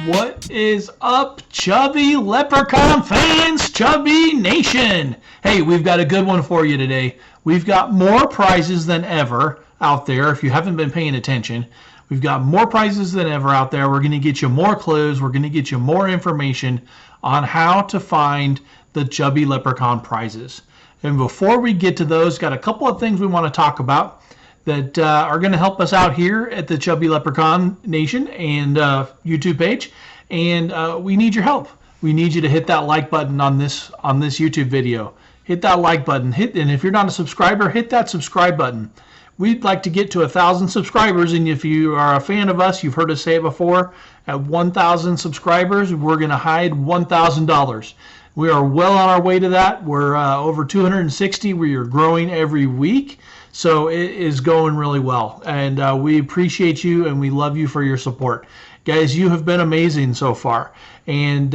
What is up, Chubby Leprechaun fans, Chubby Nation? Hey, we've got a good one for you today. We've got more prizes than ever out there. If you haven't been paying attention, we've got more prizes than ever out there. We're going to get you more clues. We're going to get you more information on how to find the Chubby Leprechaun prizes. And before we get to those, got a couple of things we want to talk about that are going to help us out here at the Chubby Leprechaun Nation and YouTube page. And we need your help. We need you to hit that like button on this YouTube video. Hit that like button. And if you're not a subscriber, hit that subscribe button. We'd like to get to 1,000 subscribers, and if you are a fan of us, you've heard us say it before, at 1,000 subscribers, we're going to hide $1,000. We are well on our way to that. We're over 260. We are growing every week. So it is going really well, and we appreciate you and we love you for your support. Guys, you have been amazing so far, and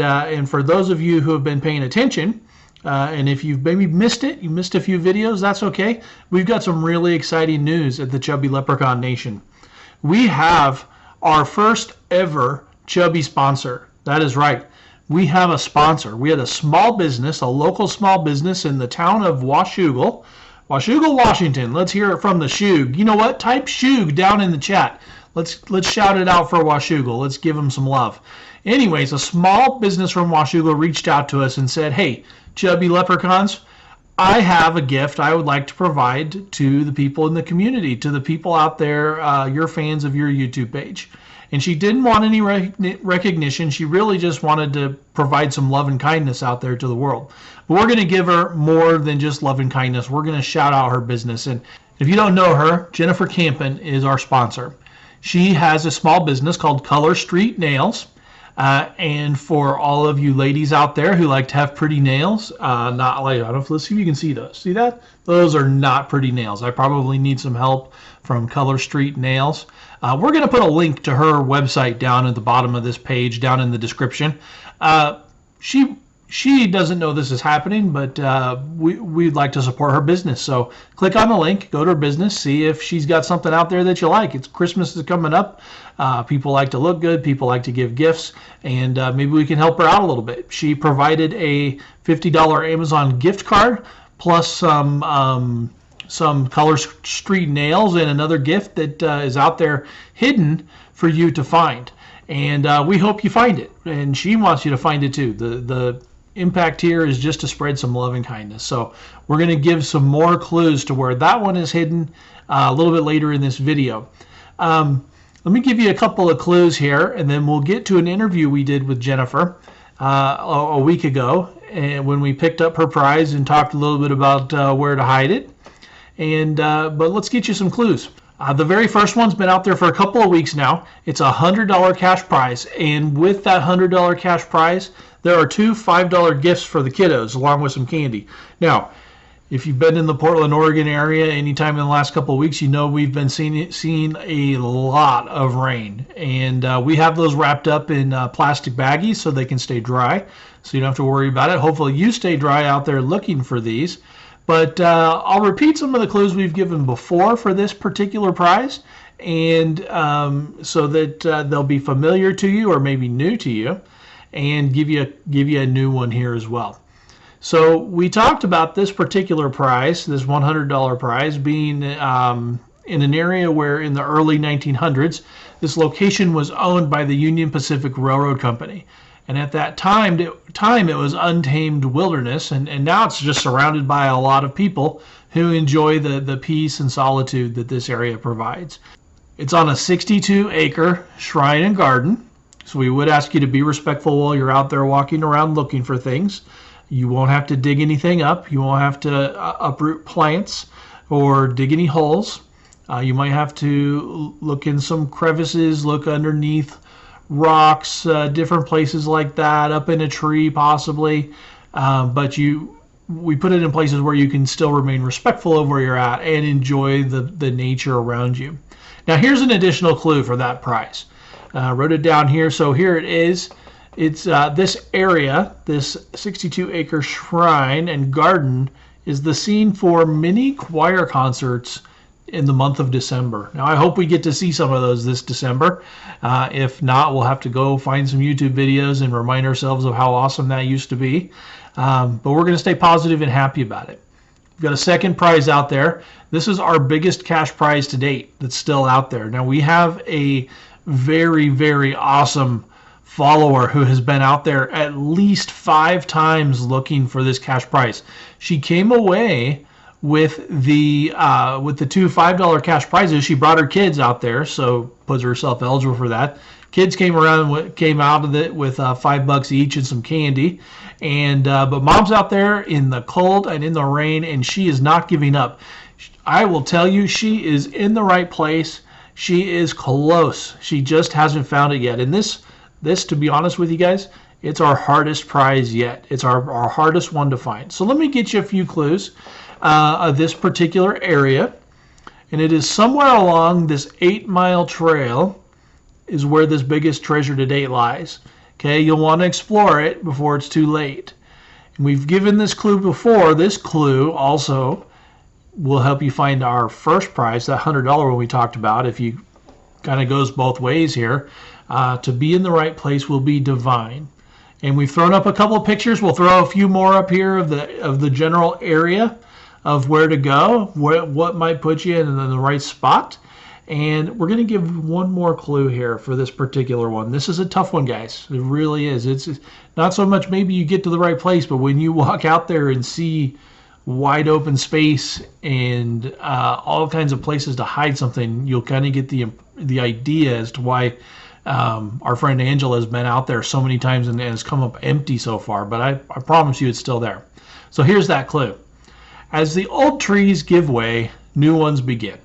for those of you who have been paying attention, and if you've maybe missed it, you missed a few videos, that's okay. We've got some really exciting news at the Chubby Leprechaun Nation. We have our first ever Chubby sponsor. That is right. We have a sponsor. We had a small business, a local small business in the town of Washougal, Washington. Let's hear it from the Shug. You know what? Type Shug down in the chat. Let's shout it out for Washougal. Let's give them some love. Anyways, a small business from Washougal reached out to us and said, hey, Chubby Leprechauns, I have a gift I would like to provide to the people in the community, to the people out there, your fans of your YouTube page. And she didn't want any recognition. She really just wanted to provide some love and kindness out there to the world. But we're going to give her more than just love and kindness. We're going to shout out her business. And if you don't know her, Jennifer Campen is our sponsor. She has a small business called Color Street Nails. And for all of you ladies out there who like to have pretty nails, not like, I don't know, let's see if you can see those. See that? Those are not pretty nails. I probably need some help from Color Street Nails. We're going to put a link to her website down at the bottom of this page, down in the description. She doesn't know this is happening, but we'd like to support her business. So click on the link, go to her business, see if she's got something out there that you like. It's Christmas is coming up. People like to look good. People like to give gifts, and maybe we can help her out a little bit. She provided a $50 Amazon gift card plus some Color Street Nails and another gift that is out there hidden for you to find. And we hope you find it. And she wants you to find it too. The impact here is just to spread some love and kindness. So we're going to give some more clues to where that one is hidden a little bit later in this video. Let me give you a couple of clues here, and then we'll get to an interview we did with Jennifer a week ago, and when we picked up her prize and talked a little bit about where to hide it. But let's get you some clues. The very first one's been out there for a couple of weeks now. It's a $100 cash prize, and with that $100 cash prize, there are two $5 gifts for the kiddos, along with some candy. Now, if you've been in the Portland, Oregon area anytime in the last couple of weeks, you know we've been seeing a lot of rain, and we have those wrapped up in plastic baggies so they can stay dry, so you don't have to worry about it. Hopefully you stay dry out there looking for these. But I'll repeat some of the clues we've given before for this particular prize, and so that they'll be familiar to you or maybe new to you, and give you a new one here as well. So we talked about this particular prize, this $100 prize, being in an area where in the early 1900s, this location was owned by the Union Pacific Railroad Company. And at that time it was untamed wilderness, and now it's just surrounded by a lot of people who enjoy the peace and solitude that this area provides. It's on a 62-acre shrine and garden, so we would ask you to be respectful while you're out there walking around looking for things. You won't have to dig anything up. You won't have to uproot plants or dig any holes. You might have to look in some crevices, look underneath rocks, different places like that, up in a tree possibly, but we put it in places where you can still remain respectful of where you're at and enjoy the nature around you. Now here's an additional clue for that prize. Wrote it down here, so here it is. It's this area, this 62-acre shrine and garden is the scene for mini choir concerts in the month of December. Now, I hope we get to see some of those this December. If not, we'll have to go find some YouTube videos and remind ourselves of how awesome that used to be. But we're going to stay positive and happy about it. We've got a second prize out there. This is our biggest cash prize to date that's still out there. Now, we have a very, very awesome follower who has been out there at least 5 times looking for this cash prize. She came away with the 2 $5 cash prizes. She brought her kids out there, so puts herself eligible for that. Kids came out of it with $5 each and some candy. And but mom's out there in the cold and in the rain, and she is not giving up. I will tell you, she is in the right place. She is close. She just hasn't found it yet. And this, to be honest with you guys, it's our hardest prize yet. It's our hardest one to find. So let me get you a few clues of this particular area. And it is somewhere along this 8-mile trail is where this biggest treasure to date lies. Okay, you'll want to explore it before it's too late. And we've given this clue before. This clue also will help you find our first prize, that $100 one we talked about. If you kind of goes both ways here, to be in the right place will be divine. And we've thrown up a couple of pictures. We'll throw a few more up here of the general area of where to go, what might put you in the right spot. And we're going to give one more clue here for this particular one. This is a tough one, guys. It really is. It's not so much maybe you get to the right place, but when you walk out there and see wide open space and all kinds of places to hide something, you'll kind of get the idea as to why our friend Angela has been out there so many times and has come up empty so far. But I promise you it's still there. So here's that clue. As the old trees give way, new ones begin.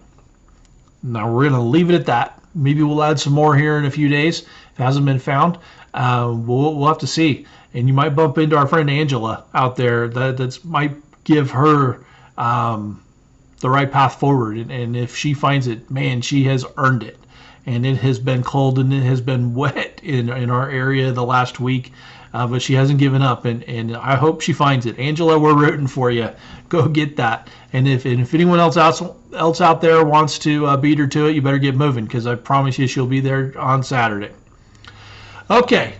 Now we're going to leave it at that. Maybe we'll add some more here in a few days. If it hasn't been found, we'll have to see. And you might bump into our friend Angela out there. That might give her the right path forward. And if she finds it, man, she has earned it. And it has been cold and it has been wet in our area the last week. But she hasn't given up, and I hope she finds it. Angela, we're rooting for you. Go get that. And if anyone else out there wants to beat her to it, you better get moving, because I promise you she'll be there on Saturday. Okay,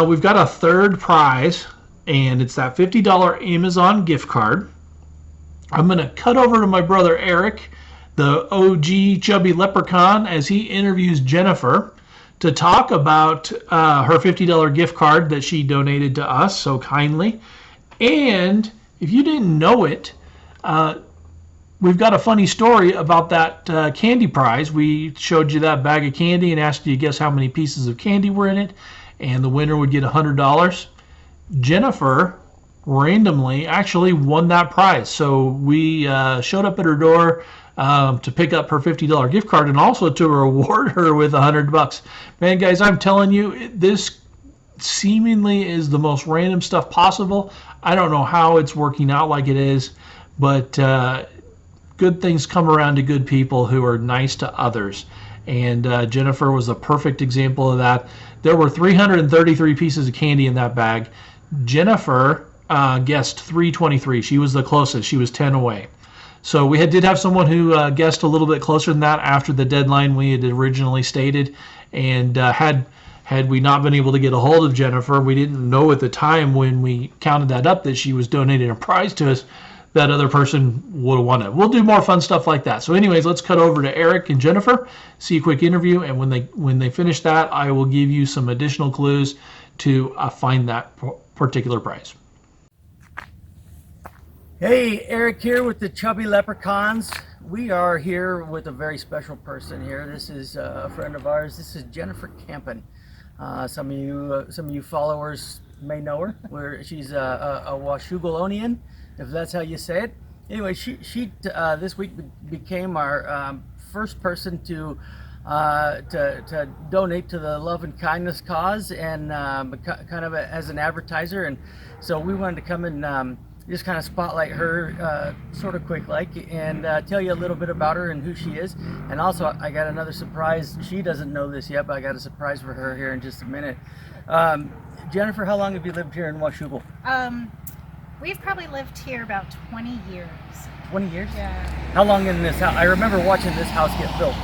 we've got a third prize, and it's that $50 Amazon gift card. I'm going to cut over to my brother Eric, the OG Chubby Leprechaun, as he interviews Jennifer to talk about her $50 gift card that she donated to us so kindly. And if you didn't know it, we've got a funny story about that candy prize. We showed you that bag of candy and asked you to guess how many pieces of candy were in it, and the winner would get $100. Jennifer randomly actually won that prize. So we showed up at her door to pick up her $50 gift card and also to reward her with $100. Man, guys, I'm telling you, this seemingly is the most random stuff possible. I don't know how it's working out like it is, but good things come around to good people who are nice to others. And Jennifer was a perfect example of that. There were 333 pieces of candy in that bag. Jennifer guessed 323. She was the closest. She was 10 away. So we did have someone who guessed a little bit closer than that after the deadline we had originally stated. And had we not been able to get a hold of Jennifer, we didn't know at the time when we counted that up that she was donating a prize to us, that other person would have won it. We'll do more fun stuff like that. So anyways, let's cut over to Eric and Jennifer, see a quick interview, and when they finish that, I will give you some additional clues to find that particular prize. Hey, Eric here with the Chubby Leprechauns. We are here with a very special person here. This is a friend of ours. This is Jennifer Campen. Some of you followers may know her. She's a Washougalonian, if that's how you say it. Anyway, she this week became our first person to donate to the love and kindness cause, and kind of as an advertiser. And so we wanted to come and just kind of spotlight her sort of quick like, and tell you a little bit about her and who she is. And also I got another surprise. She doesn't know this yet, but I got a surprise for her here in just a minute. Jennifer, how long have you lived here in Washougal? We've probably lived here about 20 years. 20 years? Yeah. How long in this house? I remember watching this house get built.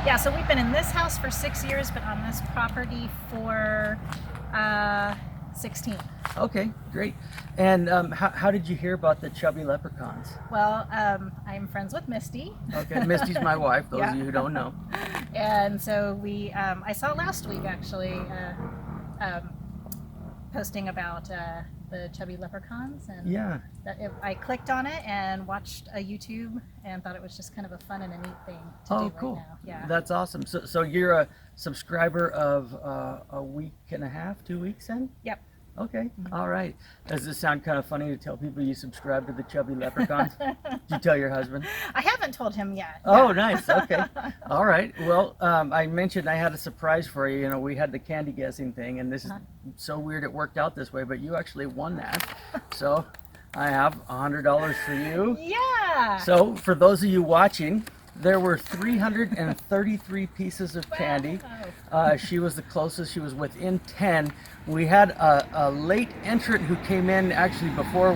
Yeah, so we've been in this house for 6 years, but on this property for 16. Okay, great. And how did you hear about the chubby leprechauns? Well, I'm friends with Misty. Okay, Misty's my wife, those Yeah. of you who don't know. And so I saw last week actually posting about the chubby leprechauns, and Yeah. I clicked on it and watched a YouTube and thought it was just kind of a fun and a neat thing to do Oh, right cool. now. Yeah. That's awesome. So you're a subscriber of a week and a half, 2 weeks in? Yep. Okay, all right. Does this sound kind of funny to tell people you subscribe to the chubby leprechauns? Did you tell your husband? I haven't told him yet. Oh, Yeah. nice. Okay. All right. Well, I mentioned I had a surprise for you. You know, we had the candy guessing thing, and this is so weird it worked out this way, but you actually won that. So I have $100 for you. Yeah. So for those of you watching, there were 333 pieces of candy. She was the closest. She was within 10. We had a late entrant who came in actually before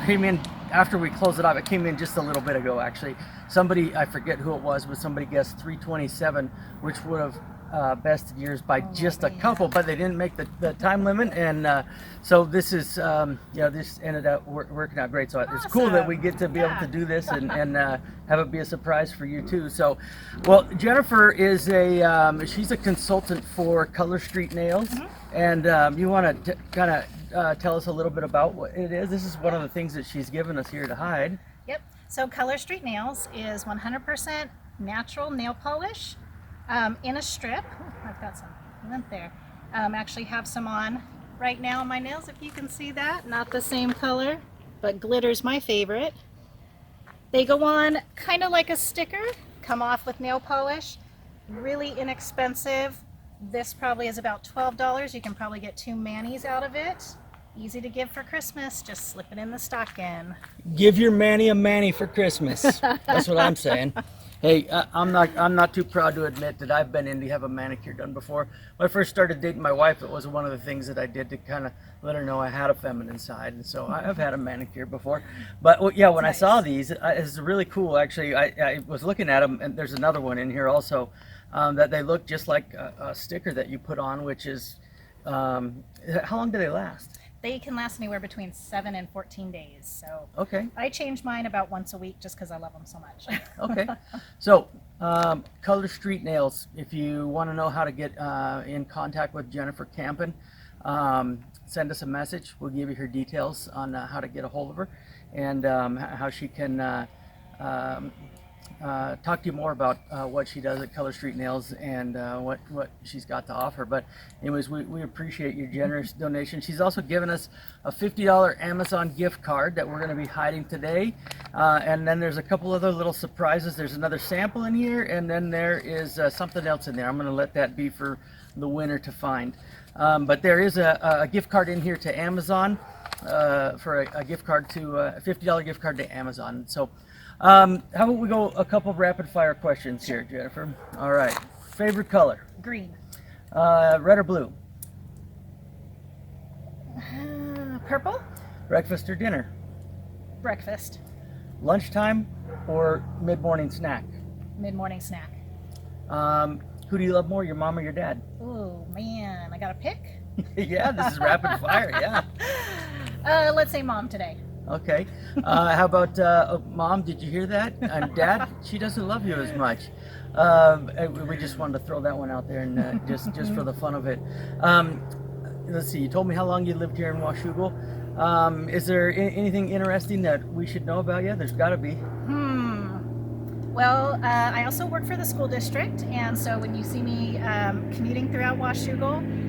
came in after we closed it off. It came in just a little bit ago actually. Somebody, I forget who it was, but somebody guessed 327, which would have bested yours by just a couple, but they didn't make the time limit, and so this is this ended up working out great. So it's cool that we get to be able to do this and have it be a surprise for you too. So, well, Jennifer is she's a consultant for Color Street Nails, and you want to kind of tell us a little bit about what it is. This is one of the things that she's given us here to hide. Yep. So Color Street Nails is 100% natural nail polish. In a strip. Ooh, I've got some lint there. Actually have some on right now on my nails, if you can see that. Not the same color, but glitter's my favorite. They go on kind of like a sticker, come off with nail polish. Really inexpensive. This probably is about $12. You can probably get 2 manis out of it. Easy to give for Christmas. Just slip it in the stocking. Give your Manny a Manny for Christmas. That's what I'm saying. Hey, I'm not too proud to admit that I've been in to have a manicure done before. When I first started dating my wife, it was one of the things that I did to kind of let her know I had a feminine side, and so I've had a manicure before. But yeah, when I saw these, it's really cool. Actually, I was looking at them, and there's another one in here also that they look just like a sticker that you put on, which is how long do they last? They can last anywhere between 7 and 14 days. So Okay. I change mine about once a week just because I love them so much. Okay. So, Color Street Nails, if you want to know how to get in contact with Jennifer Campen, send us a message. We'll give you her details on how to get a hold of her and how she can talk to you more about what she does at Color Street Nails and what she's got to offer. But anyways, we appreciate your generous donation. She's also given us a $50 Amazon gift card that we're going to be hiding today. And then there's a couple other little surprises. There's another sample in here, and then there is something else in there. I'm going to let that be for the winner to find. But there is a gift card in here to Amazon for a gift card to a $50 gift card to Amazon. So how about we go a couple of rapid fire questions here, Jennifer? All right. Favorite color? Green. Red or blue? Purple. Breakfast or dinner? Breakfast. Lunchtime or mid-morning snack? Mid-morning snack. Who do you love more, your mom or your dad? Oh man, I got to pick. Yeah, this is rapid fire, yeah. Let's say mom today. Okay. How about Mom? Did you hear that? And Dad, she doesn't love you as much. We just wanted to throw that one out there, and just for the fun of it. Let's see. You told me how long you lived here in Washougal. Is there anything interesting that we should know about you? There's got to be. Well, I also work for the school district, and so when you see me commuting throughout Washougal,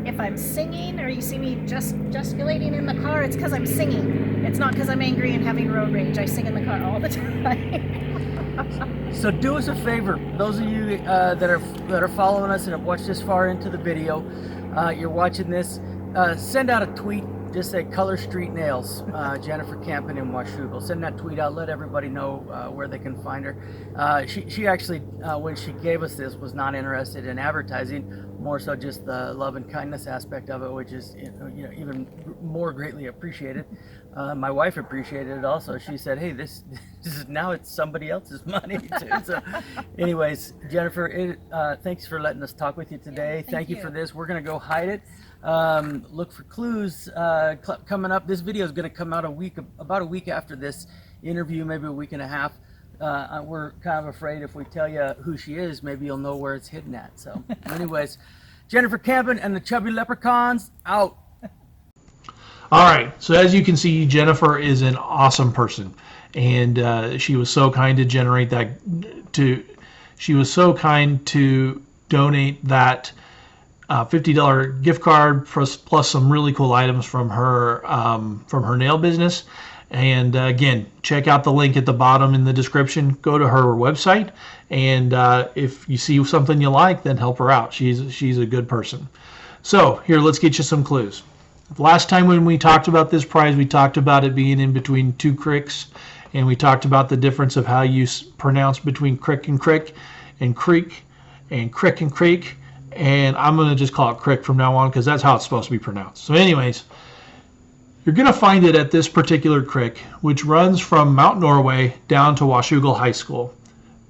if I'm singing or you see me just gesticulating in the car, it's because I'm singing. It's not because I'm angry and having road rage. I sing in the car all the time. So do us a favor, those of you that are following us and have watched this far into the video, you're watching this, send out a tweet. Just say Color Street Nails, Jennifer Campen in Washougal. Send that tweet out. Let everybody know where they can find her. She actually, when she gave us this, was not interested in advertising. more so just the love and kindness aspect of it, which is even more greatly appreciated. My wife appreciated it also. She said, "Hey, this is now it's somebody else's money too." So, anyways, Jennifer, thanks for letting us talk with you today. Yeah, thank you for this. We're gonna go hide it. Look for clues coming up. This video is gonna come out about a week after this interview, maybe a week and a half. We're kind of afraid if we tell you who she is, maybe you'll know where it's hidden at. So, anyways, Jennifer Campen and the Chubby Leprechauns out. All right. So as you can see, Jennifer is an awesome person, and she was so kind to generate that. She was so kind to donate that $50 gift card plus some really cool items from her nail business. And again, check out the link at the bottom in the description. Go to her website, and if you see something you like, then help her out. She's a good person. So here, let's get you some clues. Last time when we talked about this prize, we talked about it being in between two cricks, and we talked about the difference of how you pronounce between crick and crick, and creek, and crick and creek, and I'm going to just call it crick from now on because that's how it's supposed to be pronounced. So anyways, you're going to find it at this particular crick, which runs from Mount Norway down to Washougal High School.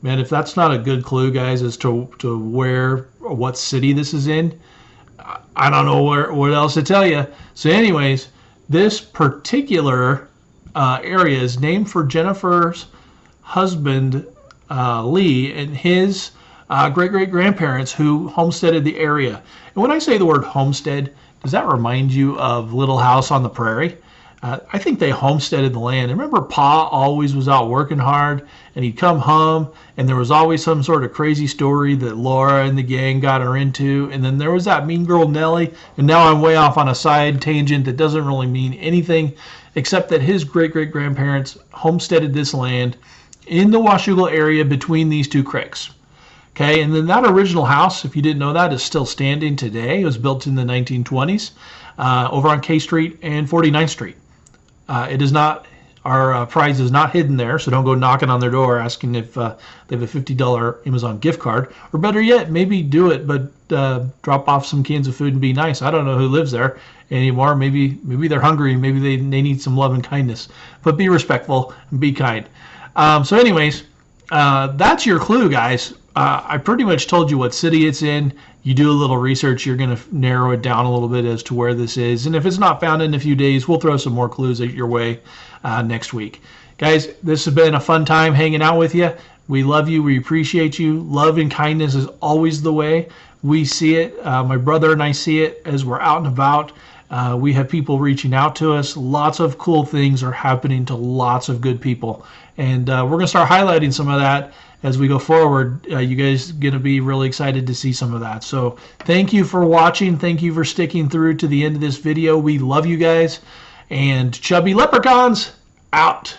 Man, if that's not a good clue, guys, as to where or what city this is in, I don't know what else to tell you. So anyways, this particular area is named for Jennifer's husband, Lee, and his great-great-grandparents who homesteaded the area. And when I say the word homestead, does that remind you of Little House on the Prairie? I think they homesteaded the land. And remember, Pa always was out working hard, and he'd come home, and there was always some sort of crazy story that Laura and the gang got her into. And then there was that mean girl Nellie. And now I'm way off on a side tangent that doesn't really mean anything, except that his great-great-grandparents homesteaded this land in the Washougal area between these two cricks. Okay, and then that original house, if you didn't know that, is still standing today. It was built in the 1920s over on K Street and 49th Street. It is not, our prize is not hidden there, so don't go knocking on their door asking if they have a $50 Amazon gift card. Or better yet, maybe do it, but drop off some cans of food and be nice. I don't know who lives there anymore. Maybe they're hungry. Maybe they need some love and kindness. But be respectful and be kind. So anyways, that's your clue, guys. I pretty much told you what city it's in. You do a little research, you're going to narrow it down a little bit as to where this is. And if it's not found in a few days, we'll throw some more clues your way next week. Guys, this has been a fun time hanging out with you. We love you. We appreciate you. Love and kindness is always the way. We see it. My brother and I see it as we're out and about. We have people reaching out to us. Lots of cool things are happening to lots of good people. And we're going to start highlighting some of that as we go forward. You guys are going to be really excited to see some of that. So thank you for watching. Thank you for sticking through to the end of this video. We love you guys. And Chubby Leprechauns out.